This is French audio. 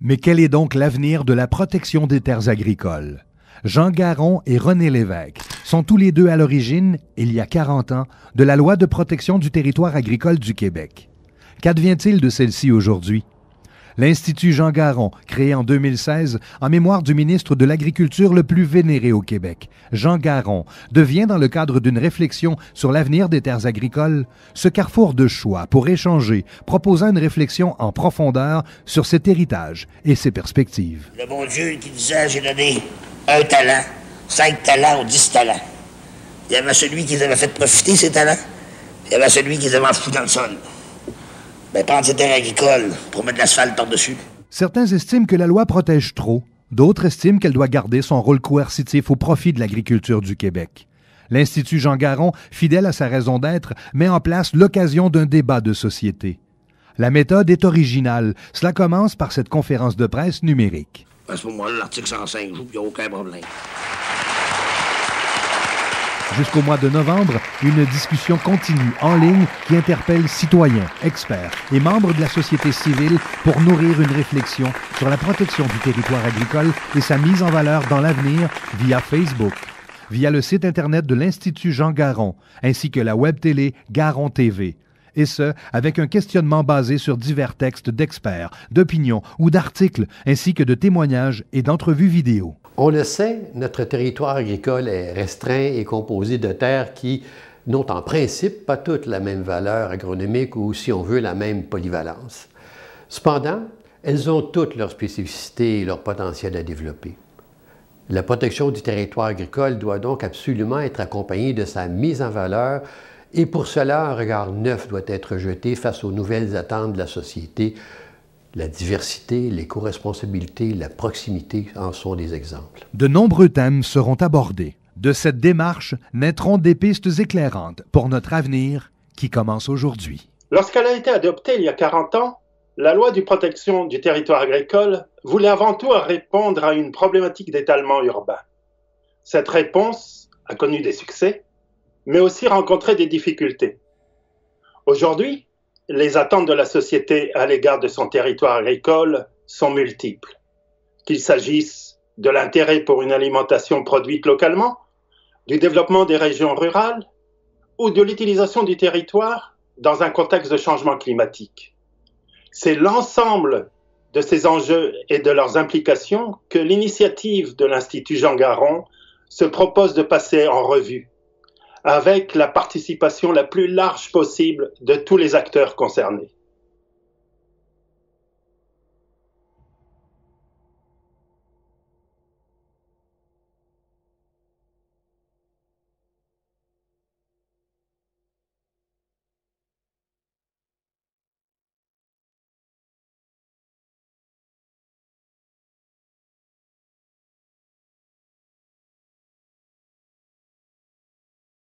Mais quel est donc l'avenir de la protection des terres agricoles? Jean Garon et René Lévesque sont tous les deux à l'origine, il y a 40 ans, de la Loi de protection du territoire agricole du Québec. Qu'advient-il de celle-ci aujourd'hui? L'Institut Jean Garon, créé en 2016 en mémoire du ministre de l'Agriculture le plus vénéré au Québec, Jean Garon, devient dans le cadre d'une réflexion sur l'avenir des terres agricoles, ce carrefour de choix pour échanger, proposant une réflexion en profondeur sur cet héritage et ses perspectives. Le bon Dieu qui disait, j'ai donné 1 talent, 5 talents ou 10 talents. Il y avait celui qui les avait fait profiter, ces talents. Il y avait celui qui les avait enfouis dans le sol. Prendre ces terres agricoles pour mettre de l'asphalte par-dessus. Certains estiment que la loi protège trop. D'autres estiment qu'elle doit garder son rôle coercitif au profit de l'agriculture du Québec. L'Institut Jean Garon, fidèle à sa raison d'être, met en place l'occasion d'un débat de société. La méthode est originale. Cela commence par cette conférence de presse numérique. À ce moment-là, l'article 105 joue, il n'y a aucun problème. Jusqu'au mois de novembre, une discussion continue en ligne qui interpelle citoyens, experts et membres de la société civile pour nourrir une réflexion sur la protection du territoire agricole et sa mise en valeur dans l'avenir via Facebook, via le site Internet de l'Institut Jean Garon, ainsi que la web télé Garon TV. Et ce, avec un questionnement basé sur divers textes d'experts, d'opinions ou d'articles, ainsi que de témoignages et d'entrevues vidéo. On le sait, notre territoire agricole est restreint et composé de terres qui n'ont en principe pas toutes la même valeur agronomique ou, si on veut, la même polyvalence. Cependant, elles ont toutes leurs spécificités et leur potentiel à développer. La protection du territoire agricole doit donc absolument être accompagnée de sa mise en valeur et pour cela, un regard neuf doit être jeté face aux nouvelles attentes de la société. La diversité, l'éco-responsabilité, la proximité en sont des exemples. De nombreux thèmes seront abordés. De cette démarche naîtront des pistes éclairantes pour notre avenir qui commence aujourd'hui. Lorsqu'elle a été adoptée il y a 40 ans, la loi de protection du territoire agricole voulait avant tout répondre à une problématique d'étalement urbain. Cette réponse a connu des succès, mais aussi rencontré des difficultés. Aujourd'hui, les attentes de la société à l'égard de son territoire agricole sont multiples. Qu'il s'agisse de l'intérêt pour une alimentation produite localement, du développement des régions rurales ou de l'utilisation du territoire dans un contexte de changement climatique. C'est l'ensemble de ces enjeux et de leurs implications que l'initiative de l'Institut Jean Garon se propose de passer en revue, avec la participation la plus large possible de tous les acteurs concernés.